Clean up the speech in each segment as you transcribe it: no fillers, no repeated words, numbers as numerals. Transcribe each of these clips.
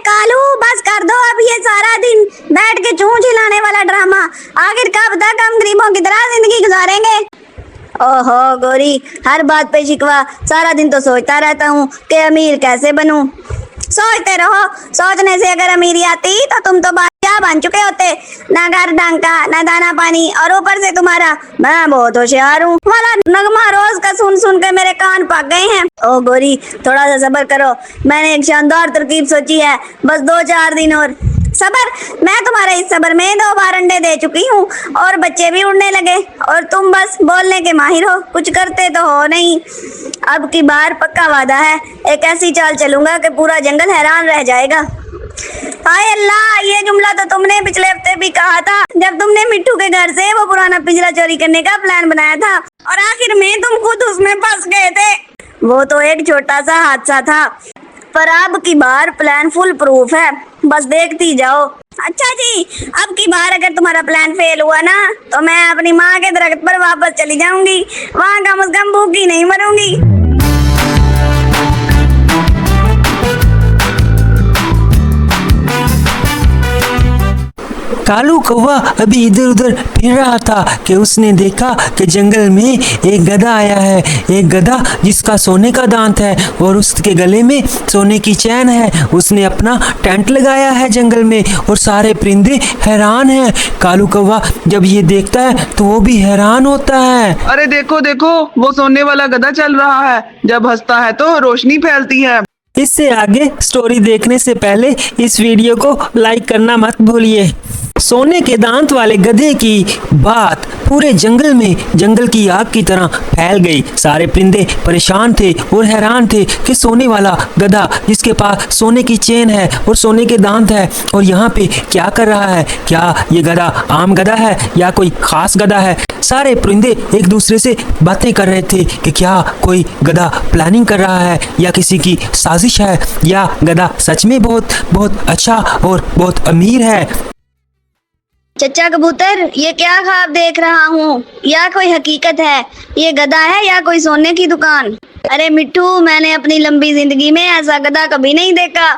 कालू बस कर दो अब ये सारा दिन बैठ के चूं चिल्लाने वाला ड्रामा। आखिर कब तक हम गरीबों की तरह जिंदगी गुजारेंगे। ओहो गोरी, हर बात पे शिकवा। सारा दिन तो सोचता रहता हूँ कि अमीर कैसे बनूं। सोचते रहो, सोचने से अगर अमीरी आती तो तुम तो बादशाह बन चुके होते। ना घर ढंग का, ना दाना पानी, और ऊपर से तुम्हारा मैं बहुत होशियार हूँ वाला नगमा रोज का सुन सुन के मेरे कान पक गए हैं। ओ गोरी, थोड़ा सा सब्र करो, मैंने एक शानदार तरकीब सोची है। बस 2-4 दिन और सबर। मैं तुम्हारे इस सबर में 2 बार अंडे दे चुकी हूँ और बच्चे भी उड़ने लगे, और तुम बस बोलने के माहिर हो, कुछ करते तो हो नहीं। अब की बार पक्का वादा है, एक ऐसी चाल चलूंगा कि पूरा जंगल हैरान रह जाएगा। हाय अल्लाह, ये जुमला तो तुमने पिछले हफ्ते भी कहा था जब तुमने मिट्टू के घर से वो पुराना पिंजरा चोरी करने का प्लान बनाया था, और आखिर में तुम खुद उसमें फंस गए थे। वो तो एक छोटा सा हादसा था, पर अब की बार प्लान फुल प्रूफ है, बस देखती जाओ। अच्छा जी, अब की बार अगर तुम्हारा प्लान फेल हुआ ना तो मैं अपनी माँ के दरख्त पर वापस चली जाऊंगी, वहाँ कम से कम भूखी नहीं मरूंगी। कालू कौवा अभी इधर उधर फिर रहा था कि उसने देखा कि जंगल में एक गधा आया है। एक गधा जिसका सोने का दांत है और उसके गले में सोने की चैन है। उसने अपना टेंट लगाया है जंगल में और सारे परिंदे हैरान हैं। कालू कौवा जब ये देखता है तो वो भी हैरान होता है। अरे देखो देखो, वो सोने वाला गधा चल रहा है, जब हंसता है तो रोशनी फैलती है। इससे आगे स्टोरी देखने से पहले इस वीडियो को लाइक करना मत भूलिए। सोने के दांत वाले गधे की बात पूरे जंगल में जंगल की आग की तरह फैल गई। सारे परिंदे परेशान थे और हैरान थे कि सोने वाला गधा जिसके पास सोने की चेन है और सोने के दांत है और यहाँ पे क्या कर रहा है। क्या ये गधा आम गधा है या कोई खास गधा है। सारे परिंदे एक दूसरे से बातें कर रहे थे कि क्या कोई गधा प्लानिंग कर रहा है या किसी की साजिश है, या गधा सच में बहुत बहुत अच्छा और बहुत अमीर है। चचा कबूतर, ये क्या ख्वाब देख रहा हूँ या कोई हकीकत है। ये गधा है या कोई सोने की दुकान। अरे मिट्टू, मैंने अपनी लंबी जिंदगी में ऐसा गधा कभी नहीं देखा।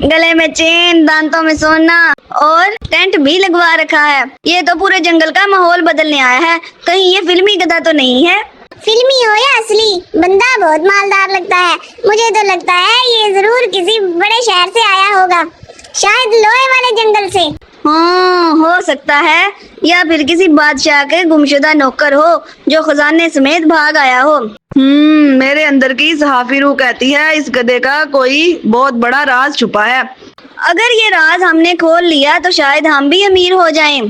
गले में चेन, दांतों में सोना और टेंट भी लगवा रखा है। ये तो पूरे जंगल का माहौल बदलने आया है। कहीं ये फिल्मी गधा तो नहीं है। फिल्मी हो या असली, बंदा बहुत मालदार लगता है। मुझे तो लगता है ये जरूर किसी बड़े शहर से आया होगा, शायद लोहे वाले जंगल से। हाँ, हो सकता है, या फिर किसी बादशाह के गुमशुदा नौकर हो जो खजाने समेत भाग आया हो। मेरे अंदर की सहाफी रूह कहती है इस गधे का कोई बहुत बड़ा राज छुपा है। अगर ये राज हमने खोल लिया तो शायद हम भी अमीर हो जाएं।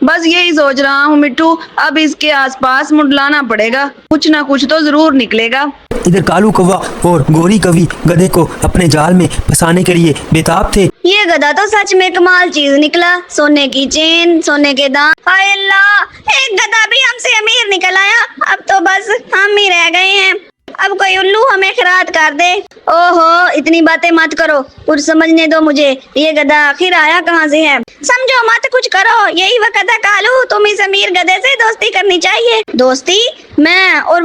बस यही सोच रहा हूँ मिट्टू, अब इसके आसपास मुंडलाना पड़ेगा, कुछ ना कुछ तो जरूर निकलेगा। इधर कालू कौवा और गोरी कवि गधे को अपने जाल में फंसाने के लिए बेताब थे। ये गधा तो सच में कमाल चीज निकला। सोने की चेन, सोने के दांत। हाय अल्लाह, एक गधा भी हमसे अमीर निकल आया। अब तो बस हम ही रह गए हैं। अब कोई उल्लू हमें खैरात कर दे। ओहो, इतनी बातें मत करो, कुछ समझने दो मुझे। ये गधा आखिर आया कहाँ से है। समझो मत, कुछ करो, यही वक्त है कालू, तुम इस अमीर गधे से दोस्ती करनी चाहिए। दोस्ती? मैं और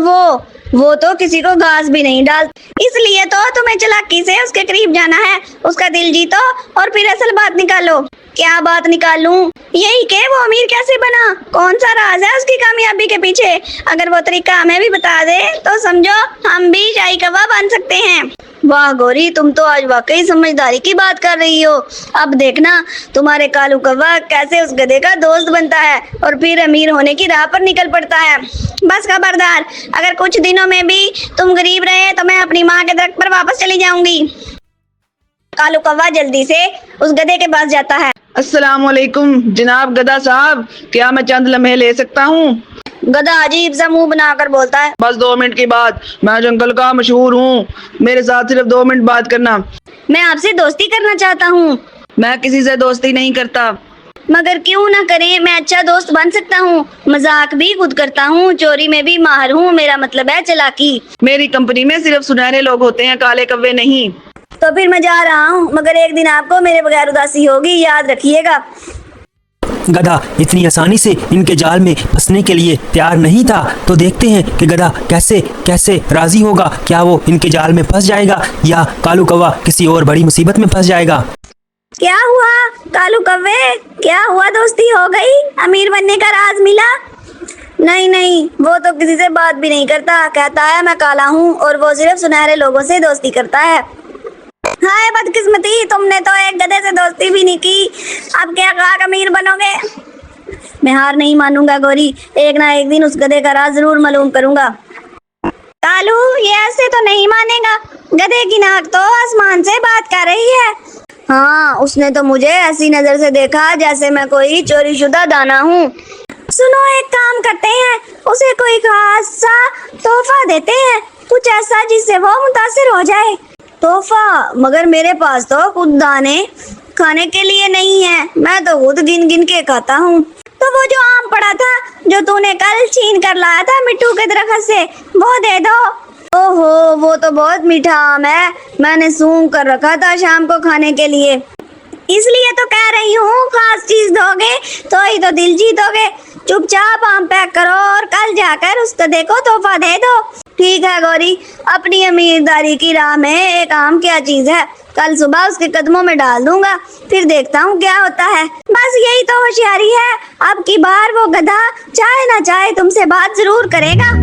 वो तो किसी को घास भी नहीं डाल, इसलिए तो तुम्हें चालाकी से उसके करीब जाना है, उसका दिल जीतो और फिर असल बात निकालो। क्या बात निकालूं? यही के वो अमीर कैसे बना, कौन सा राज है उसकी कामयाबी के पीछे। अगर वो तरीका हमें भी बता दे तो समझो हम भी शाही कौवा बन सकते हैं। वाह गोरी, तुम तो आज वाकई समझदारी की बात कर रही हो। अब देखना तुम्हारे कालू कौवा कैसे उस गधे का दोस्त बनता है और फिर अमीर होने की राह पर निकल पड़ता है। बस खबरदार, अगर कुछ दिनों में भी तुम गरीब रहे तो मैं अपनी माँ के दरख्त पर वापस चली जाऊंगी। कालू कौवा जल्दी से उस गधे के पास जाता है। अस्सलामुअलैकुम जनाब गधा साहब, क्या मैं चंद लम्हे ले सकता हूँ? गधा अजीब सा मुंह बनाकर बोलता है। बस 2 मिनट की बात, मैं जंगल का मशहूर हूँ, मेरे साथ सिर्फ 2 मिनट बात करना। मैं आपसे दोस्ती करना चाहता हूँ। मैं किसी से दोस्ती नहीं करता। मगर क्यों ना करें, मैं अच्छा दोस्त बन सकता हूँ। मजाक भी खुद करता हूँ, चोरी में भी माहिर हूँ, मेरा मतलब है चालाकी। मेरी कंपनी में सिर्फ सुनहरे लोग होते हैं, काले कव्वे नहीं। तो फिर मैं जा रहा हूँ, मगर एक दिन आपको मेरे बगैर उदासी होगी, याद रखिएगा। गधा इतनी आसानी से इनके जाल में फंसने के लिए तैयार नहीं था, तो देखते हैं कि गधा कैसे कैसे राजी होगा। क्या वो इनके जाल में फंस जाएगा या कालू कौवा किसी और बड़ी मुसीबत में फंस जाएगा। क्या हुआ कालू कव्वे, क्या हुआ? दोस्ती हो गई? अमीर बनने का राज मिला? नहीं नहीं, वो तो किसी से बात भी नहीं करता, कहता है मैं काला हूँ और वो सिर्फ सुनहरे लोगों से दोस्ती करता है। हाय बदकिस्मती, तुमने तो एक गधे से दोस्ती भी नहीं की, अब क्या कहा अमीर बनोगे? मैं हार नहीं मानूंगा गौरी, एक ना एक दिन उस गधे का राज जरूर मालूम करूंगा। कालू ये ऐसे तो नहीं मानेगा, गधे की नाक तो आसमान से बात कर रही है। हाँ, उसने तो मुझे ऐसी नजर से देखा जैसे मैं कोई चोरीशुदा दाना हूँ। सुनो, एक काम करते हैं, उसे कोई खास सा तोहफा देते हैं, कुछ ऐसा जिससे वो मुतासिर हो जाए। तोहफा? मगर मेरे पास तो खुद दाने खाने के लिए नहीं है, मैं तो खुद गिन गिन के खाता हूँ। तो वो जो आम पड़ा था जो तूने कल छीन कर लाया था मिट्टू के दरख्त से, वो दे दो। ओहो, वो तो बहुत मीठा आम है, मैंने सूंघ कर रखा था शाम को खाने के लिए, इसलिए तो कह रही हूँ खास चीज दोगे तो ही तो दिल जीतोगे। चुपचाप आम पैक करो और कल जाकर उस गधे को तोहफा दे दो। ठीक है गौरी, अपनी अमीरदारी की राह में एक आम क्या चीज है, कल सुबह उसके कदमों में डाल दूंगा, फिर देखता हूँ क्या होता है। बस यही तो होशियारी है, अब की बार वो गधा चाहे ना चाहे तुमसे बात जरूर करेगा।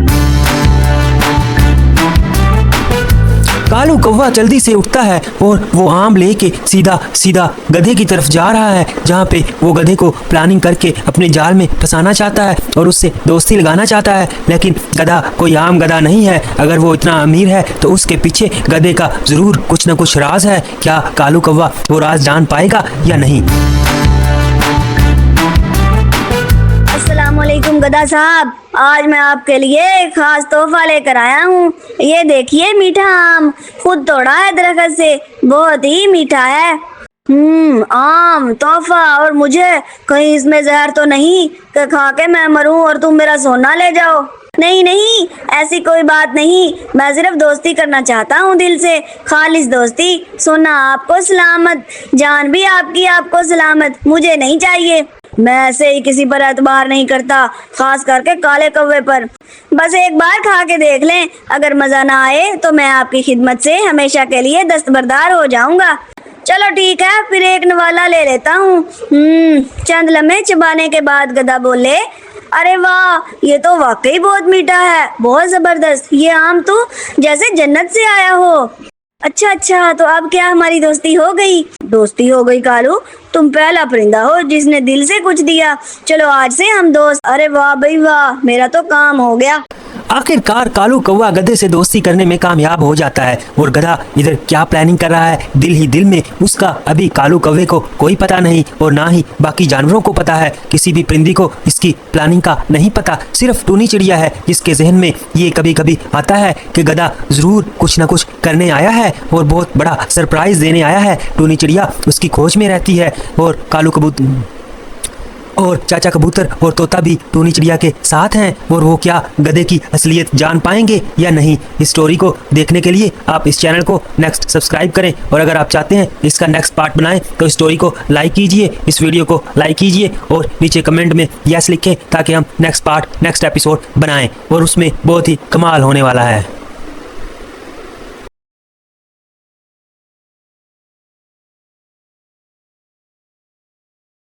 कालू कौवा जल्दी से उठता है और वो आम लेके सीधा सीधा गधे की तरफ जा रहा है, जहाँ पे वो गधे को प्लानिंग करके अपने जाल में फंसाना चाहता है और उससे दोस्ती लगाना चाहता है। लेकिन गधा कोई आम गधा नहीं है, अगर वो इतना अमीर है तो उसके पीछे गधे का जरूर कुछ न कुछ राज है। क्या कालू कौवा वो राज जान पाएगा या नहीं? अस्सलामुअलैकुम गधा साहब, आज मैं आपके लिए एक खास तोहफा लेकर आया हूँ। ये देखिए मीठा आम, खुद तोड़ा है दरख्त से, बहुत ही मीठा है। आम तोहफा, और मुझे कहीं इसमें जहर तो नहीं कि खा के मैं मरूं और तुम मेरा सोना ले जाओ? नहीं नहीं, ऐसी कोई बात नहीं, मैं सिर्फ दोस्ती करना चाहता हूँ दिल से, खालिस दोस्ती। सोना आपको सलामत, जान भी आपकी आपको सलामत, मुझे नहीं चाहिए। मैं ऐसे ही किसी पर एतबार नहीं करता, खास करके काले कौवे पर। बस एक बार खा के देख लें, अगर मजा ना आए तो मैं आपकी खिदमत से हमेशा के लिए दस्तबरदार हो जाऊंगा। चलो ठीक है, फिर एक नवाला ले लेता हूँ। चंद लम्हे चबाने के बाद गधा बोले, अरे वाह, ये तो वाकई बहुत मीठा है, बहुत जबरदस्त, ये आम तो जैसे जन्नत से आया हो। अच्छा, तो अब क्या हमारी दोस्ती हो गई? दोस्ती हो गई कालू, तुम पहला परिंदा हो जिसने दिल से कुछ दिया। चलो आज से हम दोस्त। अरे वाह भाई वाह, मेरा तो काम हो गया। आखिरकार कालू कौवा गधे से दोस्ती करने में कामयाब हो जाता है और गधा इधर क्या प्लानिंग कर रहा है दिल ही दिल में, उसका अभी कालू कौवे को कोई पता नहीं और ना ही बाकी जानवरों को पता है। किसी भी परिंदे को इसकी प्लानिंग का नहीं पता, सिर्फ टूनी चिड़िया है जिसके जहन में ये कभी कभी आता है कि गधा जरूर कुछ ना कुछ करने आया है और बहुत बड़ा सरप्राइज देने आया है। टूनी चिड़िया उसकी खोज में रहती है और कालू कबूतर और चाचा कबूतर और तोता भी टूनी चिड़िया के साथ हैं और वो क्या गधे की असलियत जान पाएंगे या नहीं? इस स्टोरी को देखने के लिए आप इस चैनल को नेक्स्ट सब्सक्राइब करें और अगर आप चाहते हैं इसका नेक्स्ट पार्ट बनाएं तो इस स्टोरी को लाइक कीजिए, इस वीडियो को लाइक कीजिए और नीचे कमेंट में यस लिखें ताकि हम नेक्स्ट पार्ट नेक्स्ट एपिसोड बनाएं और उसमें बहुत ही कमाल होने वाला है।